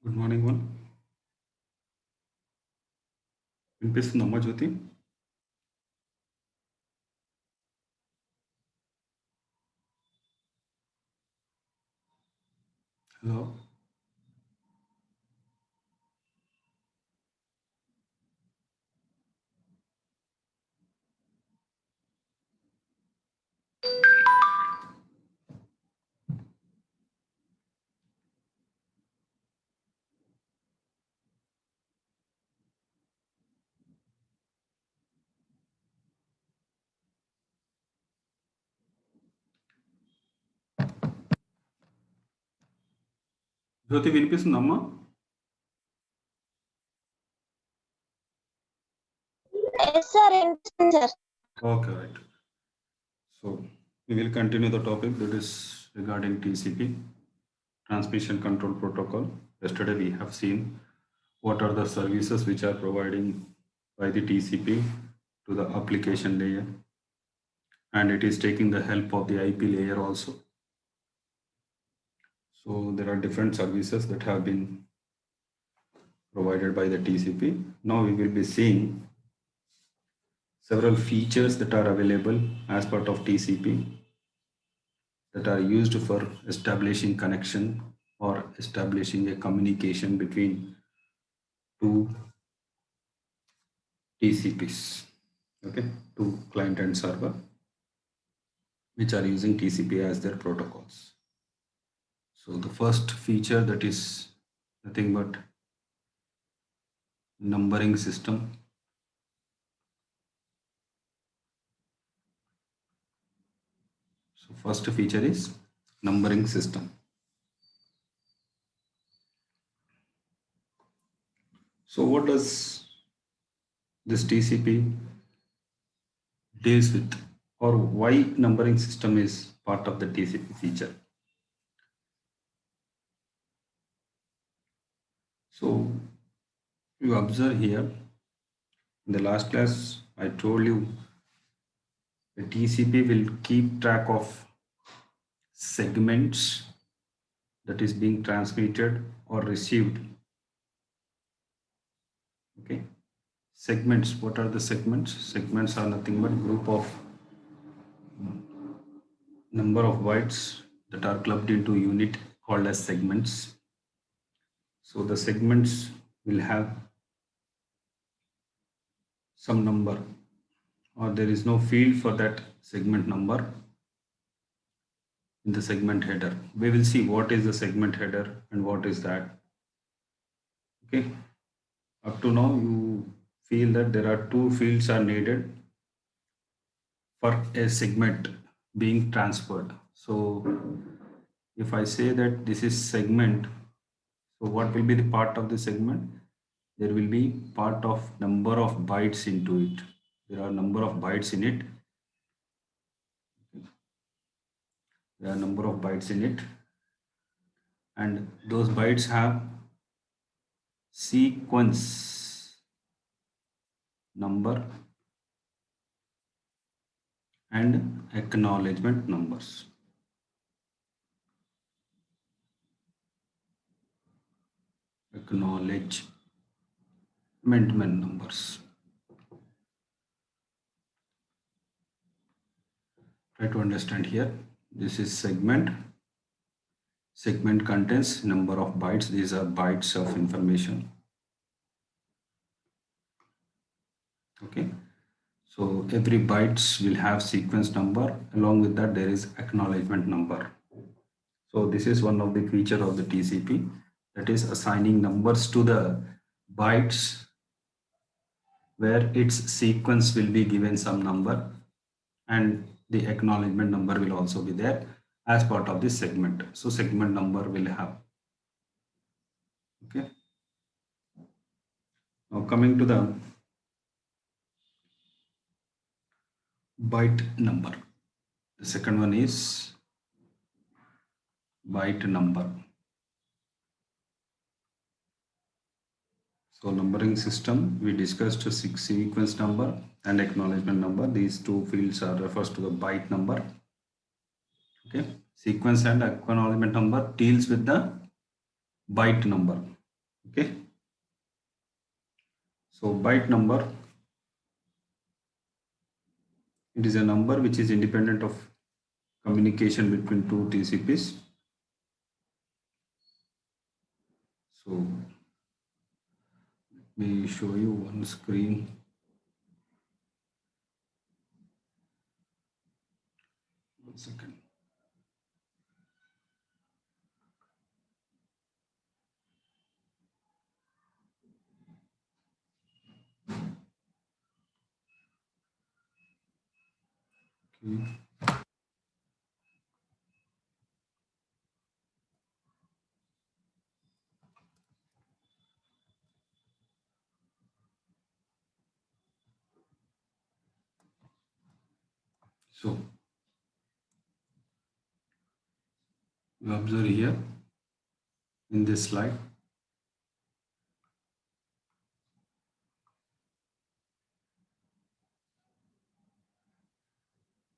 Good morning one. వినిపిస్తుందమ్మా Jyoti? Hello. Jyoti వినిపిస్తుందమ్మా? Yes, sir. Interesting, sir. Okay, right. So we will continue the topic that is regarding TCP, Transmission Control Protocol. Yesterday we have seen what are the services which are providing by the TCP to the application layer, and it is taking the help of the IP layer also. So there are different services that have been provided by the TCP. Now we will be seeing several features that are available as part of TCP that are used for establishing connection or establishing a communication between two TCPs, okay, two client and server, which are using TCP as their protocols. So the first feature, that is nothing but numbering system. So first feature is numbering system. So what does this TCP deals with, or why numbering system is part of the TCP feature? So you observe here, in the last class I told you the TCP will keep track of segments that is being transmitted or received. Okay, segments. What are the segments? Segments are nothing but group of number of bytes that are clubbed into unit called as segments. So the segments will have some number, or there is no field for that segment number in the segment header. We will see what is the segment header and what is that. Okay, up to now you feel that there are two fields are needed for a segment being transferred. So if I say that this is segment, so what will be the part of the segment? There will be part of number of bytes into it. There are number of bytes in it. There are number of bytes in it, and those bytes have sequence number and acknowledgement numbers. Acknowledgement numbers. Try to understand here. This is segment. Segment contains number of bytes. These are bytes of information. Okay. So every bytes will have sequence number. Along with that, there is acknowledgement number. So this is one of the feature of the TCP, that is assigning numbers to the bytes where its sequence will be given some number, and the acknowledgement number will also be there as part of this segment. So segment number will have. Okay. Now coming to the byte number. The second one is byte number. So numbering system, we discussed sequence number and acknowledgement number. These two fields are refers to the byte number. Okay, sequence and acknowledgement number deals with the byte number. Okay. So byte number, it is a number which is independent of communication between two TCPs. So let me show you one screen. One second. Okay. So you observe here in this slide.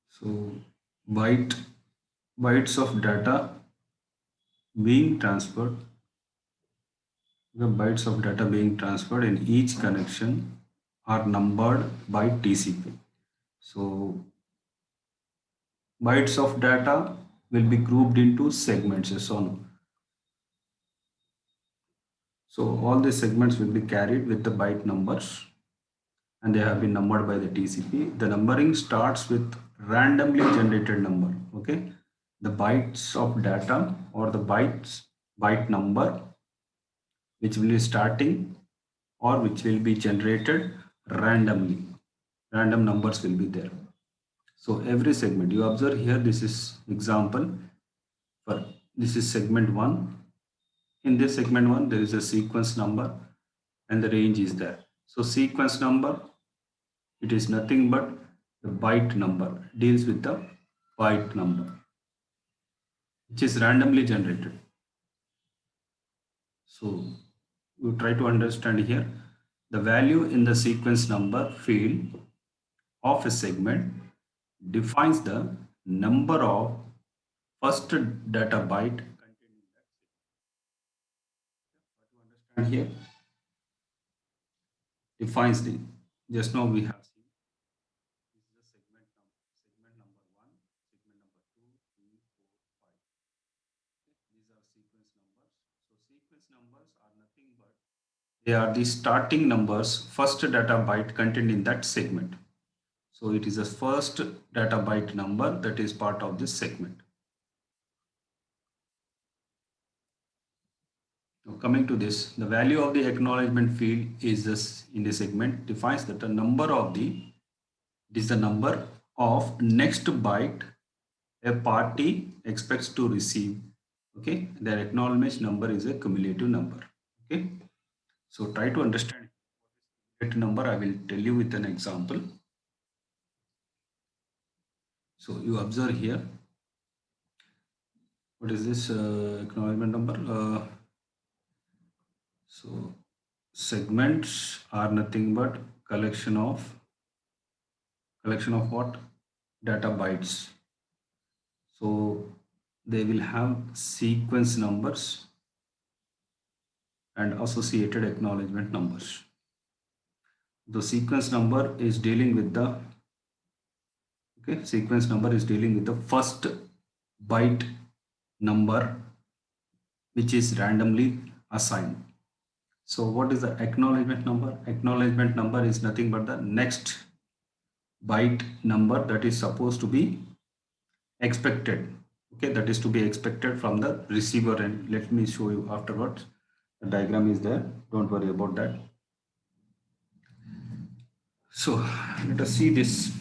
So byte bytes of data being transferred, the bytes of data being transferred in each connection are numbered by TCP. So bytes of data will be grouped into segments, yes or no? So all the segments will be carried with the byte numbers and they have been numbered by the TCP. The numbering starts with randomly generated number. Okay, the bytes of data or the byte number which will be starting or which will be generated randomly. Random numbers will be there. So every segment you observe here, this is example for this is segment 1. In this segment 1 there is a sequence number and the range is there. So sequence number, it is nothing but the byte number, deals with the byte number which is randomly generated. So you try to understand here the value in the sequence number field of a segment defines the number of first data byte contained in that segment. What you understand here defines the, just now we have seen this is a segment number 1, segment number 2, 3, 4, 5. Okay, these are sequence numbers. So sequence numbers are nothing but they are the starting numbers, first data byte contained in that segment. So it is a first data byte number that is part of this segment. Now coming to this, the value of the acknowledgement field is this in the segment defines that the number of the, it is the number of next byte a party expects to receive. Okay, their acknowledgement number is a cumulative number. Okay, so try to understand that number. I will tell you with an example. So you observe here, what is this acknowledgement number? So segments are nothing but collection of what? Data bytes. So they will have sequence numbers and associated acknowledgement numbers. The sequence number is dealing with the, okay, sequence number is dealing with the first byte number which is randomly assigned. So what is the acknowledgement number? Acknowledgement number is nothing but the next byte number that is supposed to be expected. Okay, that is to be expected from the receiver end. Let me show you afterwards. The diagram is there. Don't worry about that. So let us see this.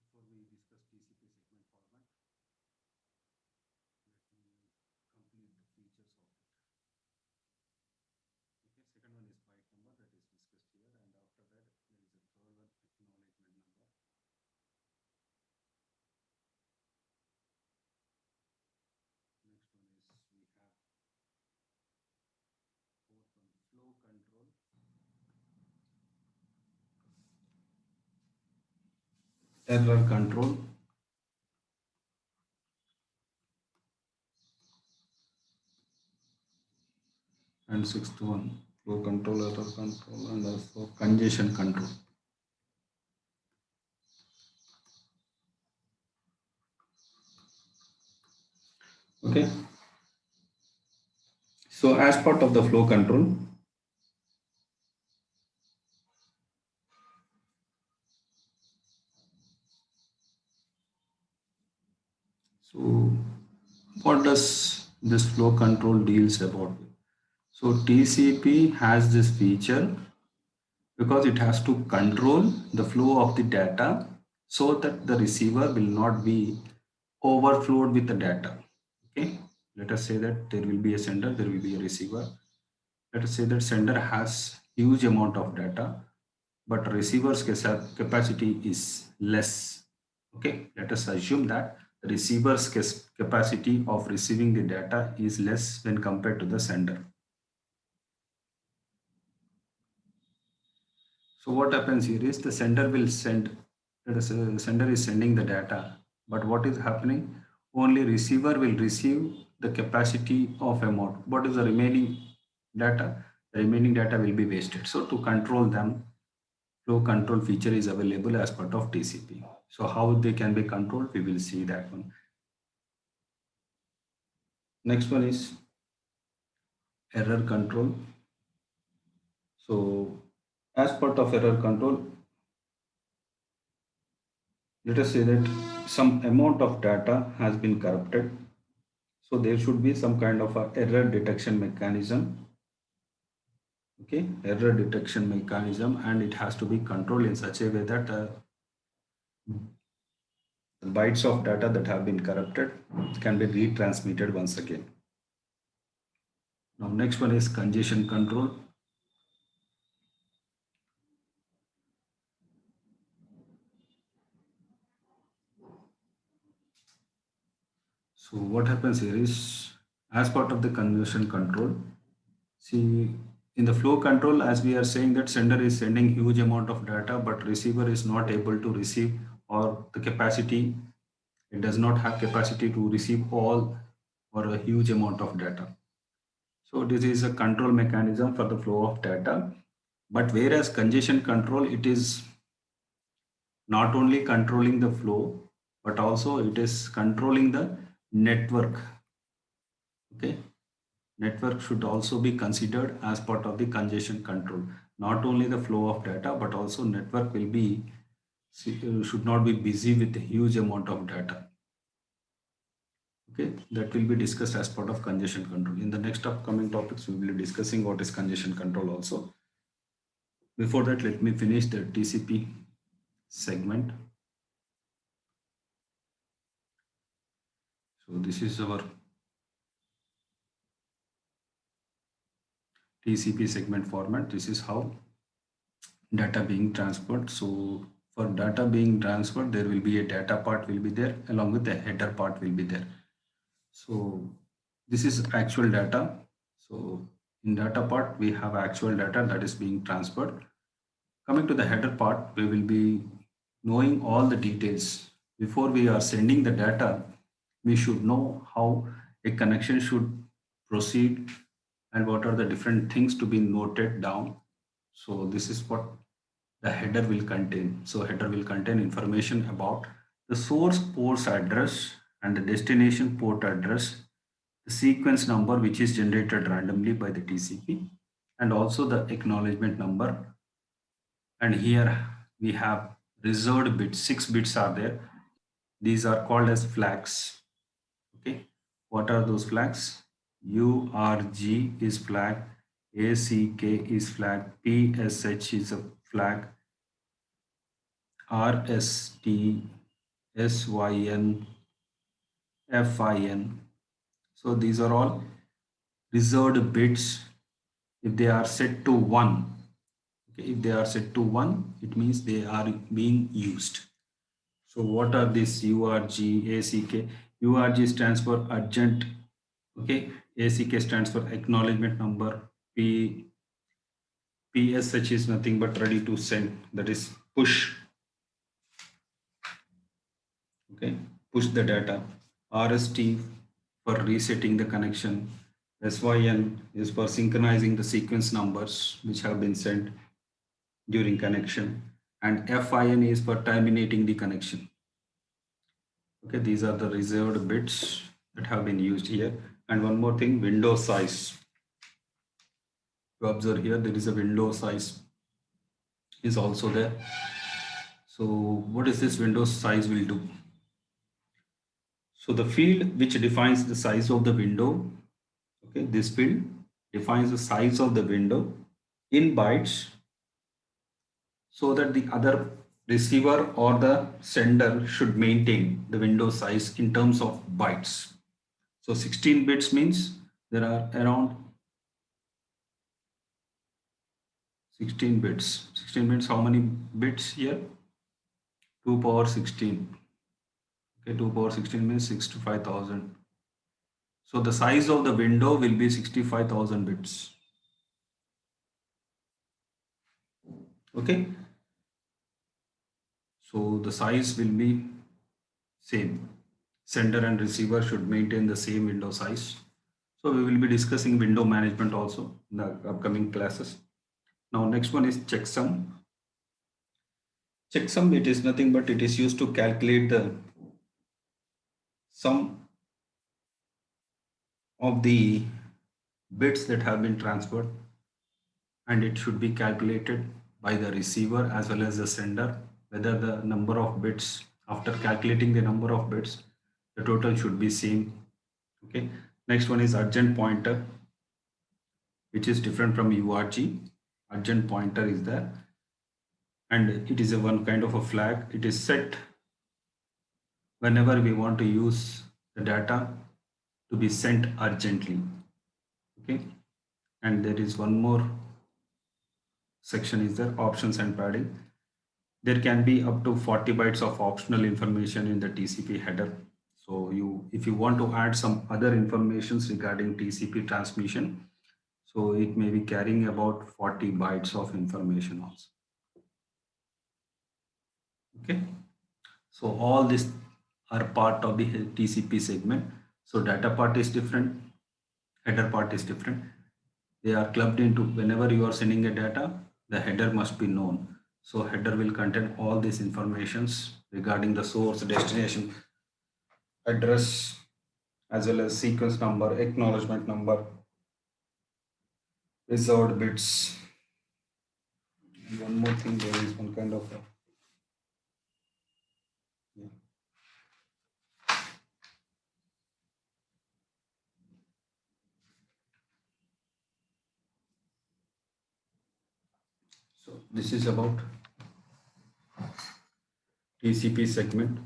Before we discuss TCP segment format, let me complete the features of it. Okay, second one is byte number that is discussed here, and after that there is a third one, acknowledgement number. Next one is we have fourth one, flow control. Error control. and sixth one, flow control, error control, and also congestion control. Okay. So as part of the flow control, so what does this flow control deals about? So TCP has this feature because it has to control the flow of the data so that the receiver will not be overflowed with the data. Okay, let us say that there will be a sender, there will be a receiver. Let us say that sender has huge amount of data, but receiver's capacity is less. Okay, let us assume that the receiver's capacity of receiving the data is less when compared to the sender. So what happens here is the sender will send, let us say the sender is sending the data, but what is happening? Only receiver will receive the capacity of amount. What is the remaining data? The remaining data will be wasted. So to control them, flow control feature is available as part of TCP. So how they can be controlled, we will see that one. Next one is error control. So as part of error control, let us say that some amount of data has been corrupted. So there should be some kind of a error detection mechanism. Okay, error detection mechanism, and it has to be controlled in such a way that the bytes of data that have been corrupted can be retransmitted once again. Now next one is congestion control. So what happens here is, as part of the congestion control, see, in the flow control, as we are saying that sender is sending huge amount of data, but receiver is not able to receive, or the capacity, it does not have capacity to receive all or a huge amount of data. So this is a control mechanism for the flow of data. But whereas congestion control, it is not only controlling the flow, but also it is controlling the network. Okay. Network should also be considered as part of the congestion control. Not only the flow of data, but also network will be should not be busy with a huge amount of data. Okay, that will be discussed as part of congestion control. In the next upcoming topics, we will be discussing what is congestion control also. Before that, let me finish the TCP segment. So this is our TCP segment format. This is how data being transferred. So for data being transferred, there will be a data part will be there, along with the header part will be there. So this is actual data. So in data part, we have actual data that is being transferred. Coming to the header part, we will be knowing all the details. Before we are sending the data, we should know how a connection should proceed and what are the different things to be noted down. So this is what the header will contain. So header will contain information about the source port address and the destination port address, the sequence number which is generated randomly by the TCP, and also the acknowledgement number. And here we have reserved bits, 6 bits are there. These are called as flags. Okay, what are those flags? URG is flag, ACK is flag, PSH is a flag, RST, SYN, FIN. So these are all reserved bits. If they are set to 1, okay, if they are set to 1, it means they are being used. So what are these URG, ACK? URG stands for urgent. Okay, ACK stands for acknowledgement number. PSH is nothing but ready to send. That is push. Okay, push the data. RST for resetting the connection. SYN is for synchronizing the sequence numbers which have been sent during connection, and FIN is for terminating the connection. Okay, these are the reserved bits that have been used here. And one more thing, window size. To observe here, there is a window size is also there. So what is this window size will do? So the field which defines the size of the window, okay, this field defines the size of the window in bytes, so that the other receiver or the sender should maintain the window size in terms of bytes. So 16 bits means there are around 16 bits. 16 bits, how many bits here? 2 power 16. Okay, 2 power 16 means 65,000. So the size of the window will be 65,000 bits. Okay. So the size will be same. Sender and receiver should maintain the same window size. So we will be discussing window management also in the upcoming classes. Now next one is checksum. Checksum, it is nothing but it is used to calculate the sum of the bits that have been transferred, and it should be calculated by the receiver as well as the sender, whether the number of bits, after calculating the number of bits, the total should be same. Okay. Next one is urgent pointer, which is different from URG. Urgent pointer is there, and it is a one kind of a flag. It is set whenever we want to use the data to be sent urgently. Okay. And there is one more section is there, options and padding. There can be up to 40 bytes of optional information in the TCP header. So if you want to add some other informations regarding TCP transmission, so it may be carrying about 40 bytes of information also. Okay. So all these are part of the TCP segment. So data part is different, header part is different. They are clubbed into, whenever you are sending a data, the header must be known. So header will contain all these informations regarding the source, destination, address, as well as sequence number, acknowledgement number, reserved bits. And one more thing, there is one kind of yeah. So this is about TCP segment.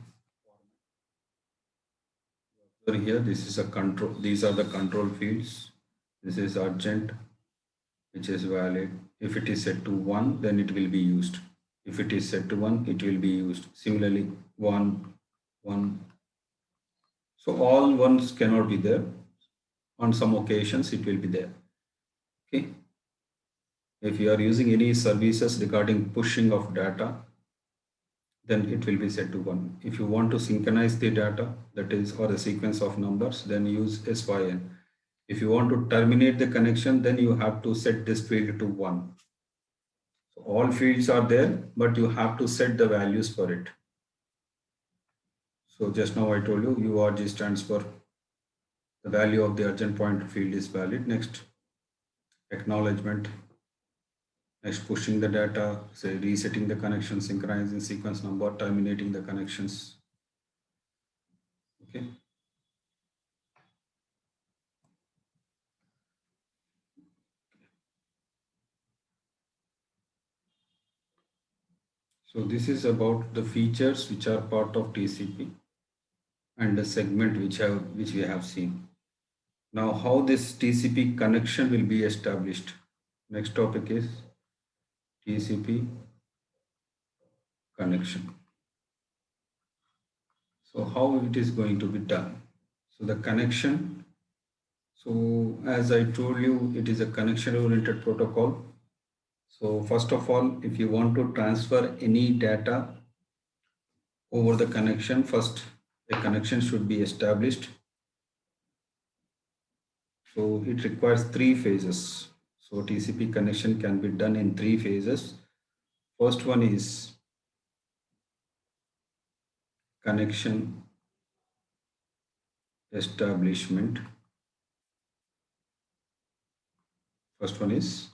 So here, this is a control. These are the control fields. This is urgent, which is valid. If it is set to 1, then it will be used. If it is set to 1, it will be used. Similarly, 1, 1. So all ones cannot be there. On some occasions, it will be there. Okay. If you are using any services regarding pushing of data, then it will be set to 1. If you want to synchronize the data, that is, or the sequence of numbers, then use SYN. If you want to terminate the connection, then you have to set this field to 1. So all fields are there, but you have to set the values for it. So just now I told you URG stands for the value of the urgent pointer field is valid. Next, acknowledgement. Next, pushing the data, say resetting the connection, synchronizing sequence number, terminating the connections. Okay. So this is about the features which are part of TCP and the segment which we have seen. Now how this TCP connection will be established. Next topic is TCP connection. So how it is going to be done? So the connection, so as I told you, it is a connection oriented protocol. So first of all, if you want to transfer any data over the connection, first a connection should be established. So it requires 3 phases. So TCP connection can be done in 3 phases. First one is connection establishment. First one is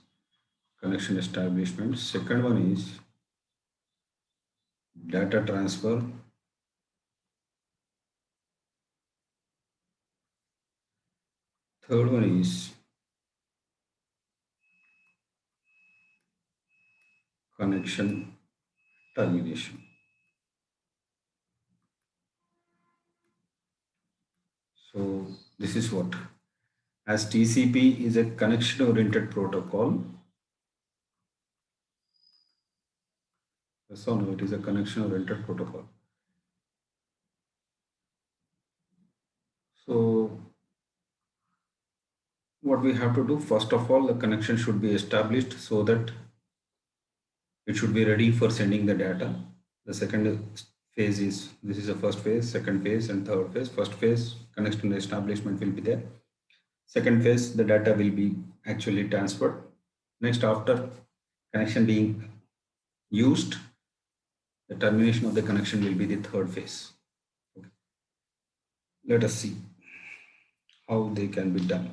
connection establishment. Second one is data transfer. Third one is connection termination. So this is what, as TCP is a connection oriented protocol. Yes or no, it is a connection oriented protocol. So what we have to do, first of all, the connection should be established so that it should be ready for sending the data. The second phase is, this is the first phase, second phase and third phase. First phase, connection establishment will be there. Second phase, the data will be actually transferred. Next, after connection being used, the termination of the connection will be the third phase. Okay. Let us see how they can be done.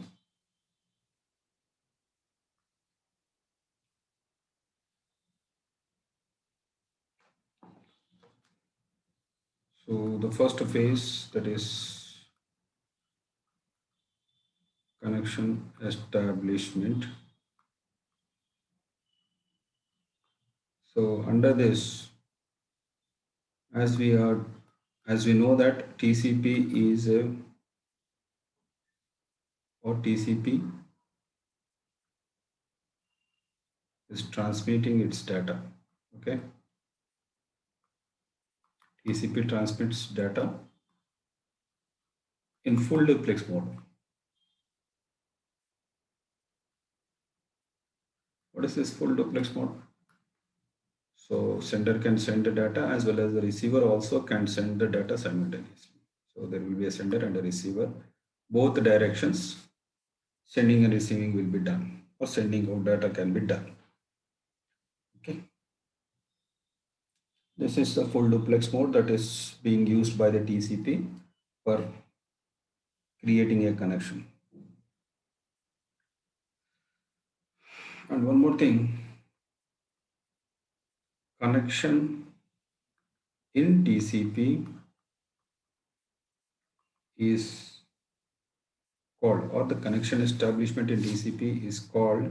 So the first phase, that is connection establishment. So under this, as we know that TCP is a, or TCP is transmitting its data. Okay, TCP transmits data in full duplex mode. What is this full duplex mode? So sender can send the data as well as the receiver also can send the data simultaneously. So there will be a sender and a receiver. Both directions, sending and receiving will be done, or sending out data can be done. Okay. This is the full duplex mode that is being used by the TCP for creating a connection. And one more thing, connection in TCP is called, or the connection establishment in TCP is called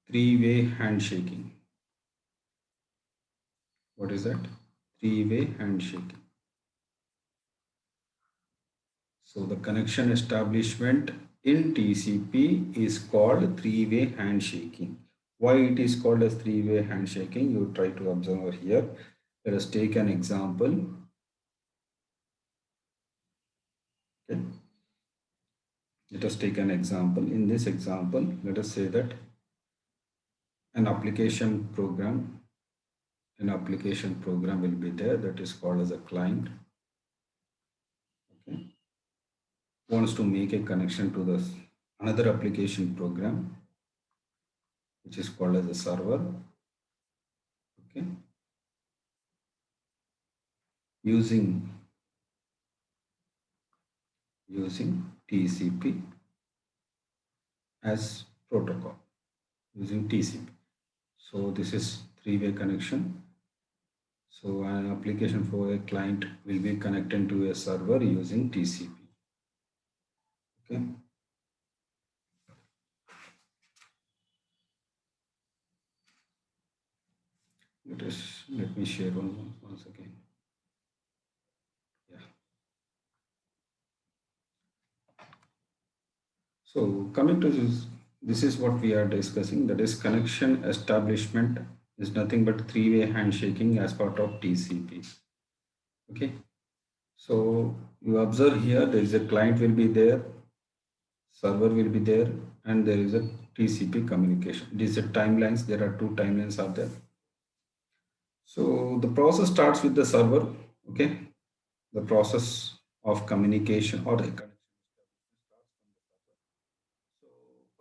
three-way handshaking. What is that? Three-way handshaking. So the connection establishment in TCP is called three-way handshaking. Why it is called as three-way handshaking? You try to observe here. Let us take an example. Okay. Let us take an example. In this example, let us say that an application program will be there, that is called as a client. Okay. Wants to make a connection to this another application program, which is called as a server. Okay. Using TCP as protocol, using TCP. So this is three-way connection. So an application for a client will be connected to a server using TCP. Okay. Let me share once again. Yeah. So coming to this is what we are discussing. That is, connection establishment is nothing but three-way handshaking as part of TCP. Okay. So you observe here, there is a client will be there, server will be there, and there is a TCP communication. These are timelines. There are two timelines out there. So the process starts with the server. Okay. the process of communication or the connection. So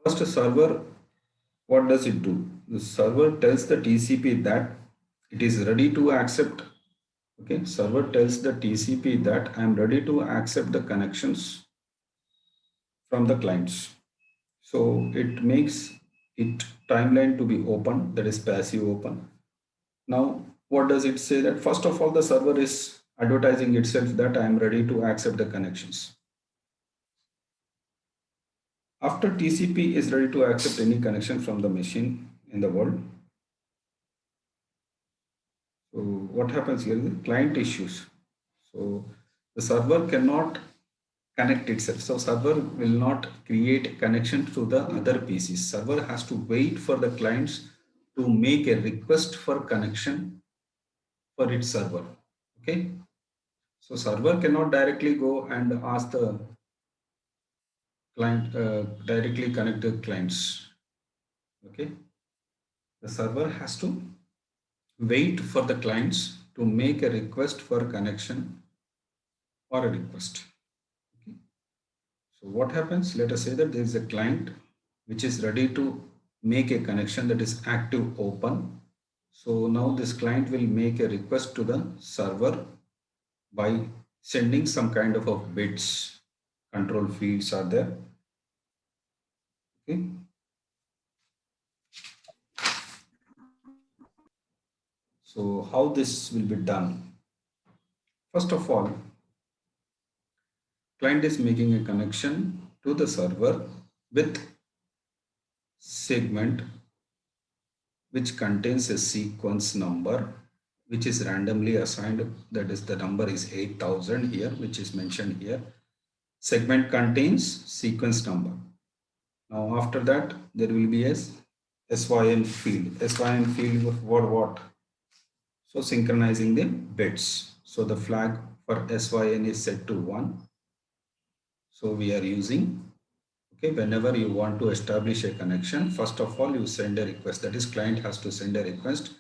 first, a server, what does it do? The server tells the TCP that it is ready to accept. Okay, server tells the TCP that I am ready to accept the connections from the clients. So it makes it timeline to be open, that is passive open. Now, what does it say? That first of all, the server is advertising itself that I am ready to accept the connections. After TCP is ready to accept any connection from the machine in the world, so what happens here is the client issues. So the server cannot connect itself. So server will not create connection to the other PCs. Server has to wait for the clients to make a request for connection for its server. Okay. So server cannot directly go and ask the client, directly connect the clients. Okay. The server has to wait for the clients to make a request for connection or a request. Okay. So what happens? Let us say that there is a client which is ready to make a connection, that is active open. So now this client will make a request to the server by sending some kind of bits. Control fields are there. Okay. So how this will be done? First of all, client is making a connection to the server with segment which contains a sequence number which is randomly assigned, that is the number is 8000 here, which is mentioned here. Segment contains sequence number. Now after that there will be a SYN field. SYN field of what? So synchronizing the bits. So the flag for SYN is set to 1. So we are using, okay, whenever you want to establish a connection, first of all you send a request, that is client has to send a request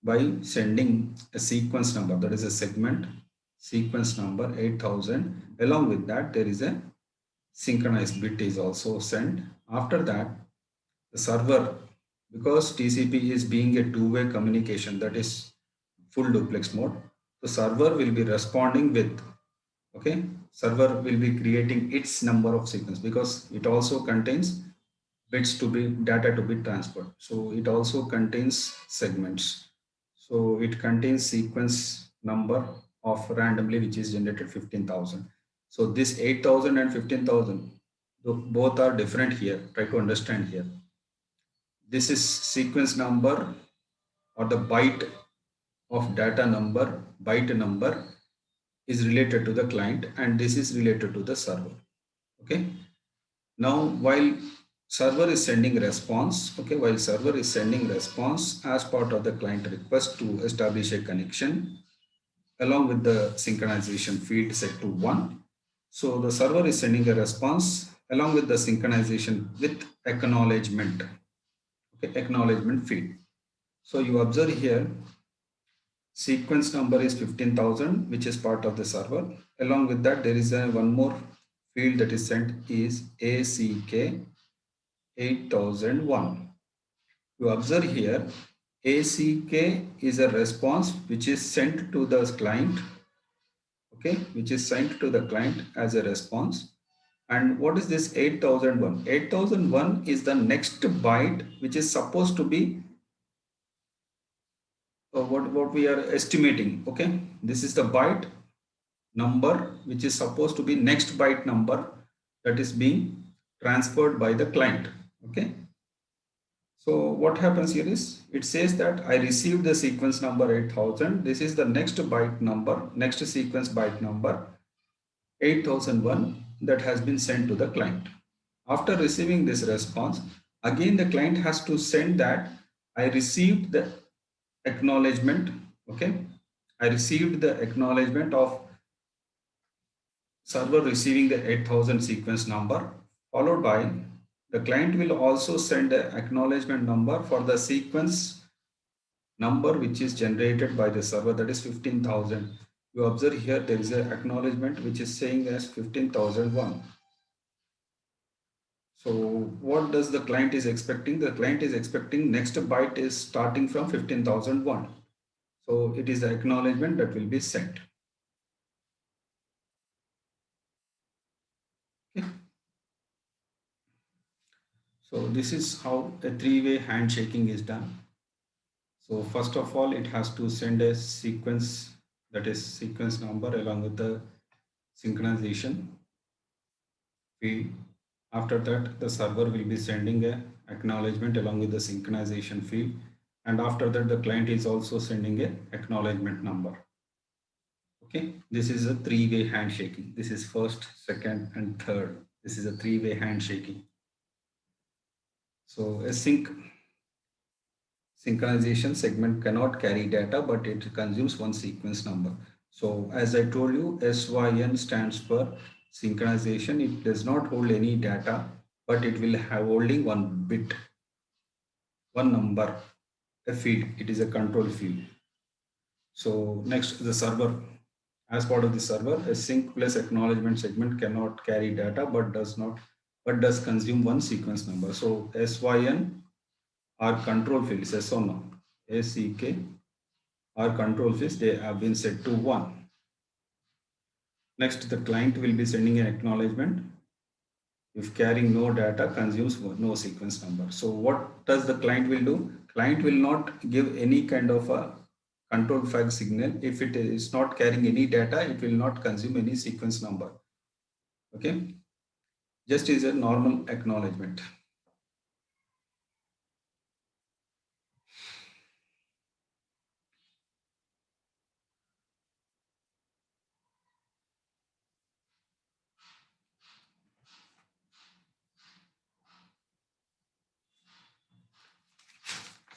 by sending a sequence number, that is a segment sequence number 8000. Along with that there is a synchronized bit is also sent. After that the server, because TCP is being a two-way communication, that is full duplex mode, the server will be responding with, okay, server will be creating its number of sequence because it also contains bits to be data to be transferred. So it also contains segments. So it contains sequence number of randomly which is generated 15,000. So this 8,000 and 15,000, both are different here. Try to understand here. This is sequence number or the byte of data number, byte number is related to the client and this is related to the server. Okay. Now while server is sending response, okay, while server is sending response as part of the client request to establish a connection along with the synchronization field set to 1. So the server is sending a response along with the synchronization with acknowledgement, okay, acknowledgement field. So you observe here sequence number is 15,000 which is part of the server. Along with that there is a one more field that is sent is ACK 8001. You observe here ACK is a response which is sent to the client, okay, which is sent to the client as a response. And what is this 8001? 8001 is the next byte which is supposed to be what we are estimating. Okay, this is the byte number which is supposed to be next byte number that is being transferred by the client. Okay, so what happens here is it says that I received the sequence number 8000. This is the next byte number, next sequence byte number 8001 that has been sent to the client. After receiving this response, again the client has to send that I received the acknowledgement. Okay, I received the acknowledgement of server receiving the 8000 sequence number, followed by the client will also send the acknowledgement number for the sequence number which is generated by the server, that is 15,000, You observe here there is an acknowledgement which is saying as 15,001. So what does the client is expecting? The client is expecting next byte is starting from 15,001. So it is the acknowledgement that will be sent. Okay. So this is how a three-way handshaking is done. So first of all, it has to send a sequence, that is sequence number along with the synchronization field. After that, the server will be sending a acknowledgement along with the synchronization field. And after that, the client is also sending a acknowledgement number. Okay, this is a three-way handshaking. This is first, second, and third. This is a three-way handshaking. So a synchronization segment cannot carry data, but it consumes one sequence number. So as I told you, SYN stands for synchronization. It does not hold any data, but it will have holding one bit, one number, a field. It is a control field. So next, the server. As part of the server, a sync plus acknowledgement segment cannot carry data, but does consume one sequence number. So SYN are control fields, yes or no? ACK are control fields, they have been set to 1. Next, the client will be sending an acknowledgement. If carrying no data, consumes no sequence number. So what does the client will do? Client will not give any kind of a control flag signal. If it is not carrying any data, it will not consume any sequence number. Okay, just is a normal acknowledgement.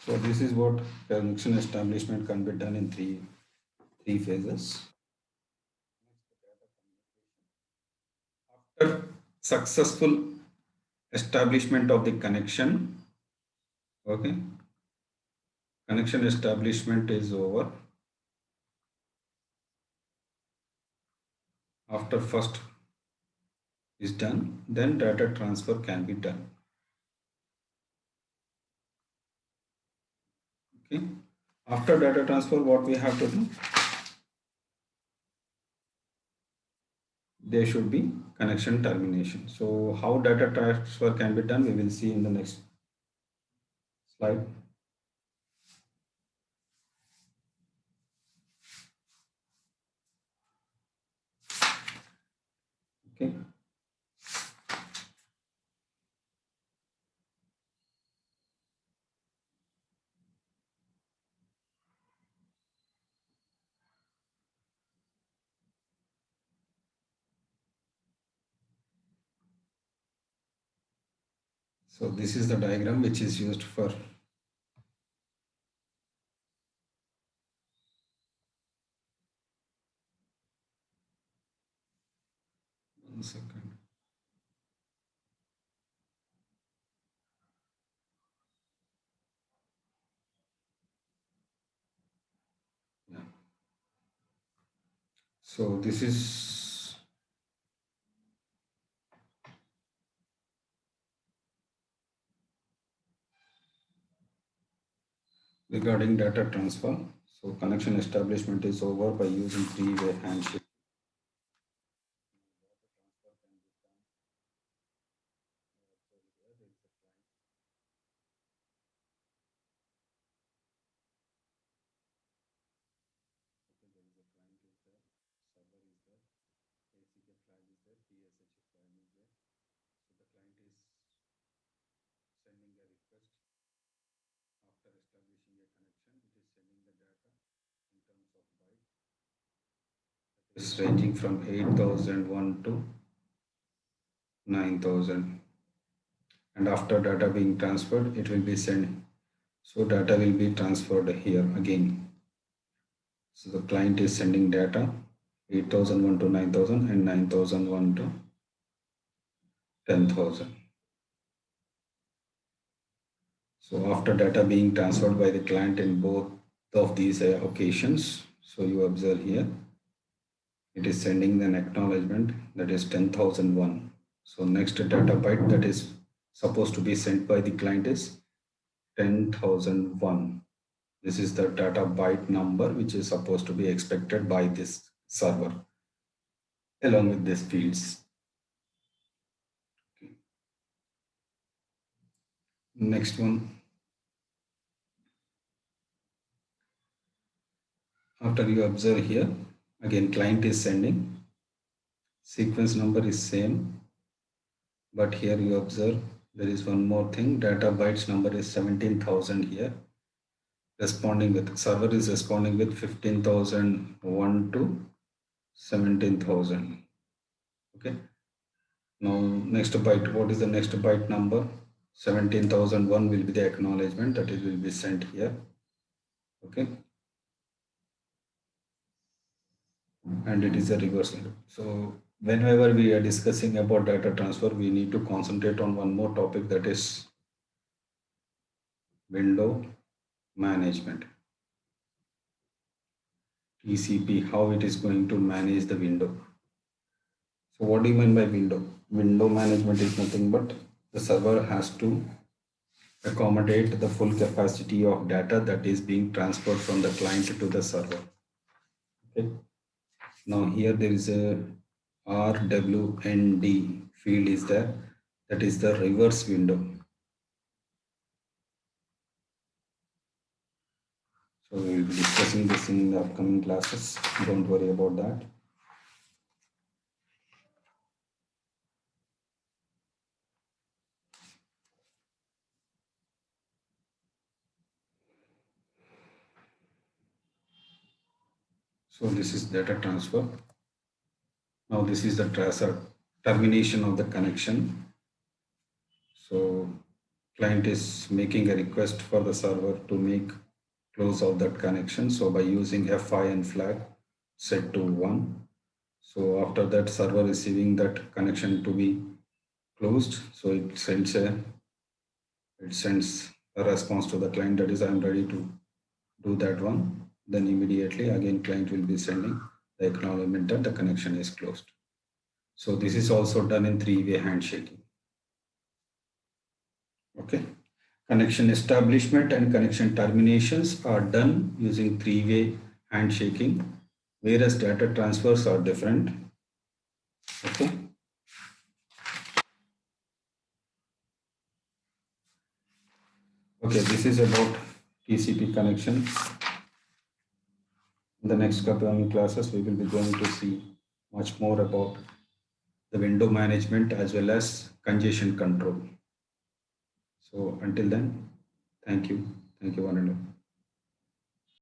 So this is what connection establishment can be done in three phases. After successful establishment of the connection, okay, connection establishment is over. After first is done, then data transfer can be done. Okay. After data transfer, what we have to do? There should be connection termination. So how data transfer can be done, we will see in the next slide. Okay. So this is the diagram which is used for. 1 second. Yeah. So this is regarding data transfer. So connection establishment is over by using three-way handshake. Sending a request. After establishing a connection, it is sending the data in terms of byte. It is ranging from 8001 to 9000. And after data being transferred, it will be sent. So data will be transferred here again. So the client is sending data 8001 to 9000 and 9001 to 10,000. So after data being transferred by the client in both of these occasions, so you observe here, it is sending an acknowledgement that is 10,001. So next data byte that is supposed to be sent by the client is 10,001. This is the data byte number which is supposed to be expected by this server along with these fields. Okay. Next one. After you observe here, again client is sending, sequence number is same, but here you observe there is one more thing, data bytes number is 17,000 here. Responding with, server is responding with 15,001 to 17,000. Okay. Now next byte, what is the next byte number? 17,001 will be the acknowledgement that it will be sent here. Okay. And it is a reversal. So whenever we are discussing about data transfer, we need to concentrate on one more topic, that is window management. TCP, how it is going to manage the window. So what do you mean by window? Window management is nothing but the server has to accommodate the full capacity of data that is being transferred from the client to the server. Okay. Now here there is a RWND field is there, that is the reverse window. So we will be discussing this in the upcoming classes. Don't worry about that. So this is data transfer. Now this is the tracer termination of the connection. So client is making a request for the server to make close of that connection. So by using FIN flag set to 1. So after that, server receiving that connection to be closed. So it sends a response to the client, that is, I am ready to do that one. Then immediately again client will be sending the acknowledgement that the connection is closed. So this is also done in three-way handshaking. Okay. Connection establishment and connection terminations are done using three-way handshaking, whereas data transfers are different. Okay. Okay, this is about TCP connection. In the next upcoming classes, we will be going to see much more about the window management as well as congestion control. So until then, thank you. Thank you, one and all.